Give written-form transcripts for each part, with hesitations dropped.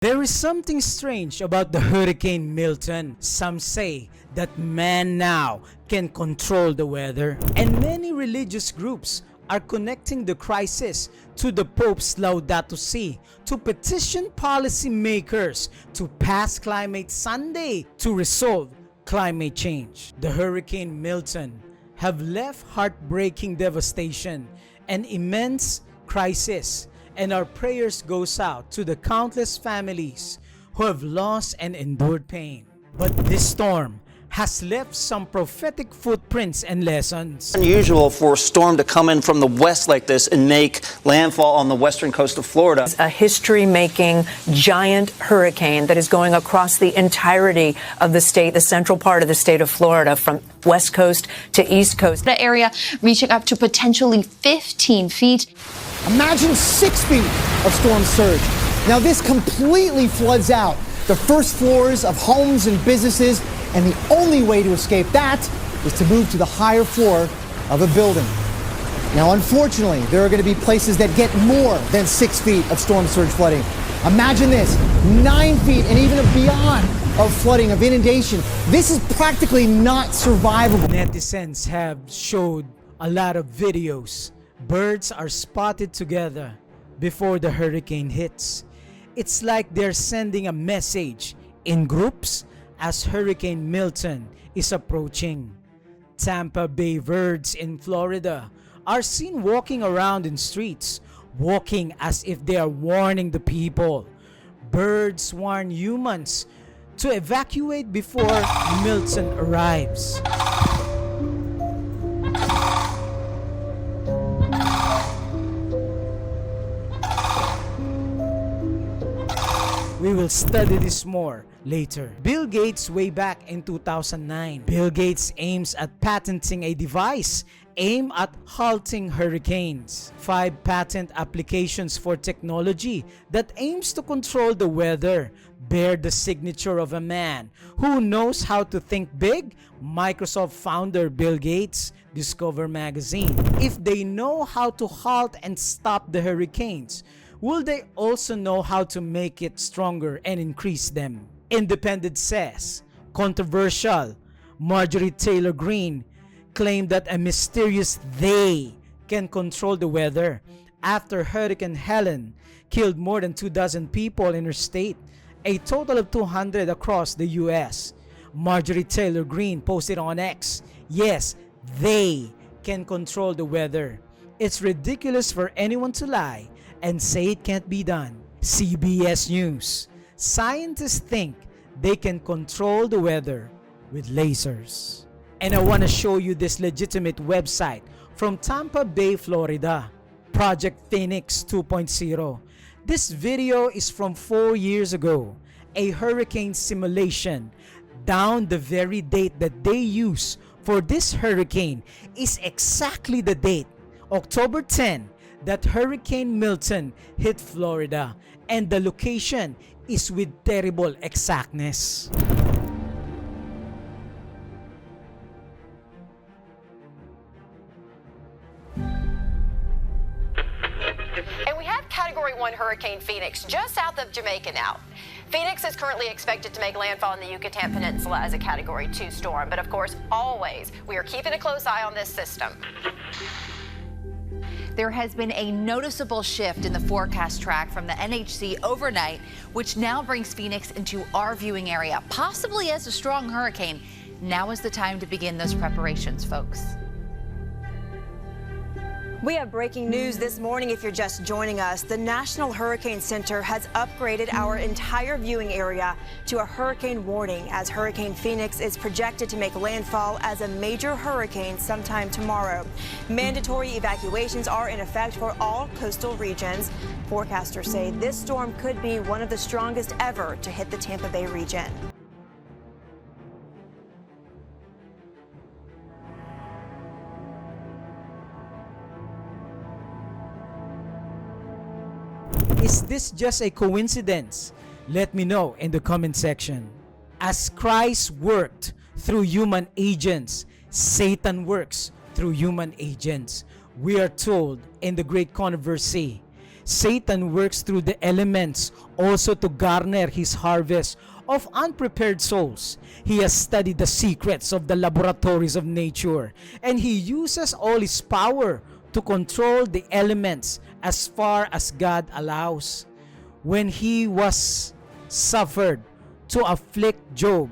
There is something strange about the Hurricane Milton. Some say that man now can control the weather. And many religious groups are connecting the crisis to the Pope's Laudato Si to petition policymakers to pass Climate Sunday to resolve climate change. The Hurricane Milton have left heartbreaking devastation and immense crisis, and our prayers goes out to the countless families who have lost and endured pain. But this storm has left some prophetic footprints and lessons. Unusual for a storm to come in from the west like this and make landfall on the western coast of Florida. A history-making giant hurricane that is going across the entirety of the state, the central part of the state of Florida, from west coast to east coast. The area reaching up to potentially 15 feet. Imagine 6 feet of storm surge. Now this completely floods out the first floors of homes and businesses, and the only way to escape that is to move to the higher floor of a building. Now, unfortunately, there are going to be places that get more than 6 feet of storm surge flooding. Imagine this, 9 feet and even beyond of flooding, of inundation. This is practically not survivable. Netizens have showed a lot of videos. Birds are spotted together before the hurricane hits. It's like they're sending a message in groups as Hurricane Milton is approaching. Tampa Bay birds in Florida are seen walking around in streets, walking as if they are warning the people. Birds warn humans to evacuate before Milton arrives. We will study this more later. Bill Gates way back in 2009. Bill Gates aims at patenting a device aimed at halting hurricanes. 5 patent applications for technology that aims to control the weather bear the signature of a man who knows how to think big. Microsoft founder Bill Gates, Discover magazine. If they know how to halt and stop the hurricanes, will they also know how to make it stronger and increase them? Independent says. Controversial. Marjorie Taylor Greene claimed that a mysterious they can control the weather after Hurricane Helen killed more than 24 people in her state, a total of 200 across the US. Marjorie Taylor Greene posted on X, yes, they can control the weather. It's ridiculous for anyone to lie and say it can't be done. CBS News. Scientists think they can control the weather with lasers. And I want to show you this legitimate website from Tampa Bay, Florida. Project Phoenix 2.0. This video is from 4 years ago. A hurricane simulation. Down the very date that they use for this hurricane is exactly the date, October 10, that Hurricane Milton hit Florida, and the location is with terrible exactness. And we have Category 1 Hurricane Phoenix just south of Jamaica now. Phoenix is currently expected to make landfall in the Yucatan Peninsula as a Category 2 storm. But of course, always, we are keeping a close eye on this system. There has been a noticeable shift in the forecast track from the NHC overnight, which now brings Phoenix into our viewing area, possibly as a strong hurricane. Now is the time to begin those preparations, folks. We have breaking news this morning if you're just joining us. The National Hurricane Center has upgraded our entire viewing area to a hurricane warning as Hurricane Phoenix is projected to make landfall as a major hurricane sometime tomorrow. Mandatory evacuations are in effect for all coastal regions. Forecasters say this storm could be one of the strongest ever to hit the Tampa Bay region. Is this just a coincidence? Let me know in the comment section. As Christ worked through human agents, Satan works through human agents. We are told in the Great Controversy, Satan works through the elements also to garner his harvest of unprepared souls. He has studied the secrets of the laboratories of nature, and he uses all his power to control the elements as far as God allows. When he was suffered to afflict Job,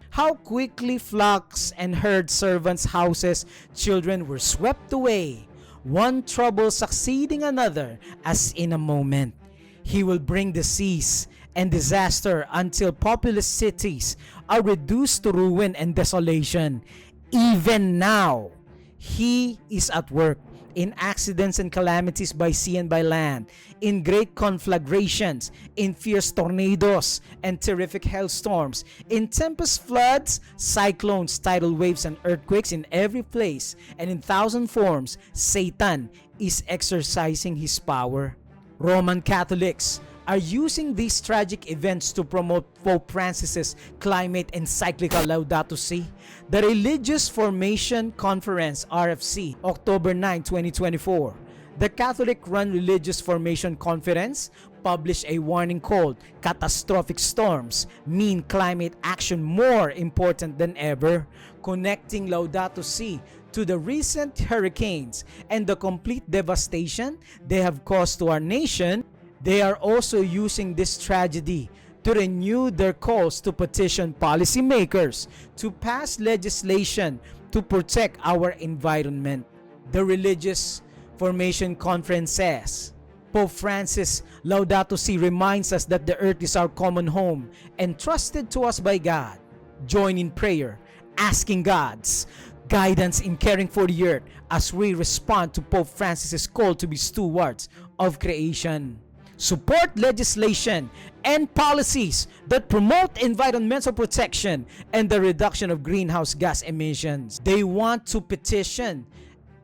how quickly flocks and herd servants' houses, children were swept away, one trouble succeeding another as in a moment. He will bring disease and disaster until populous cities are reduced to ruin and desolation. Even now, he is at work in accidents and calamities by sea and by land, in great conflagrations, in fierce tornadoes and terrific hailstorms, in tempest floods, cyclones, tidal waves, and earthquakes in every place, and in thousand forms, Satan is exercising his power. Roman Catholics are using these tragic events to promote Pope Francis's climate encyclical Laudato Si. The Religious Formation Conference, RFC, October 9, 2024. The Catholic-run Religious Formation Conference published a warning called "Catastrophic Storms Mean Climate Action More Important Than Ever," connecting Laudato Si to the recent hurricanes and the complete devastation they have caused to our nation. They are also using this tragedy to renew their calls to petition policymakers to pass legislation to protect our environment. The Religious Formation Conference says, Pope Francis Laudato Si reminds us that the earth is our common home entrusted to us by God. Join in prayer, asking God's guidance in caring for the earth as we respond to Pope Francis's call to be stewards of creation. Support legislation and policies that promote environmental protection and the reduction of greenhouse gas emissions. They want to petition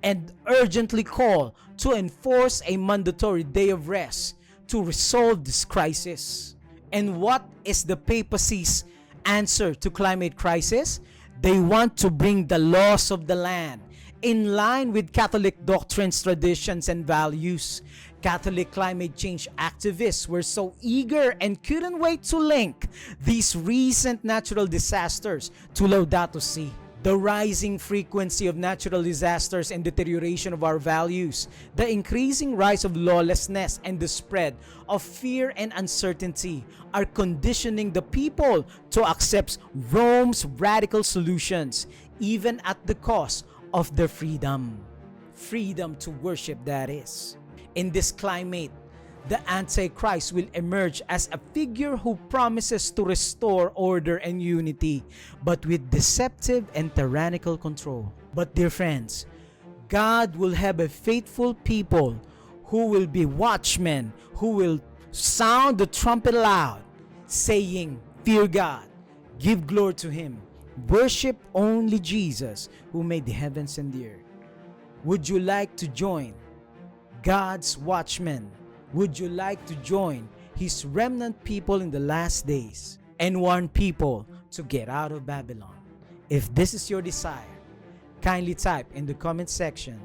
and urgently call to enforce a mandatory day of rest to resolve this crisis. And what is the papacy's answer to climate crisis? They want to bring the laws of the land in line with Catholic doctrines, traditions, and values. Catholic climate change activists were so eager and couldn't wait to link these recent natural disasters to Laudato Si. The rising frequency of natural disasters and deterioration of our values, the increasing rise of lawlessness, and the spread of fear and uncertainty are conditioning the people to accept Rome's radical solutions, even at the cost of their freedom. Freedom to worship, that is. In this climate, the Antichrist will emerge as a figure who promises to restore order and unity, but with deceptive and tyrannical control. But dear friends, God will have a faithful people who will be watchmen, who will sound the trumpet loud, saying, "Fear God, give glory to Him, worship only Jesus who made the heavens and the earth." Would you like to join God's watchmen? Would you like to join His remnant people in the last days and warn people to get out of Babylon? If this is your desire, kindly type in the comment section,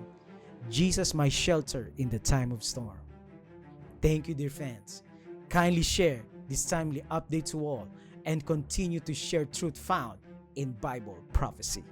"Jesus my shelter in the time of storm." Thank you, dear friends. Kindly share this timely update to all and continue to share truth found in Bible prophecy.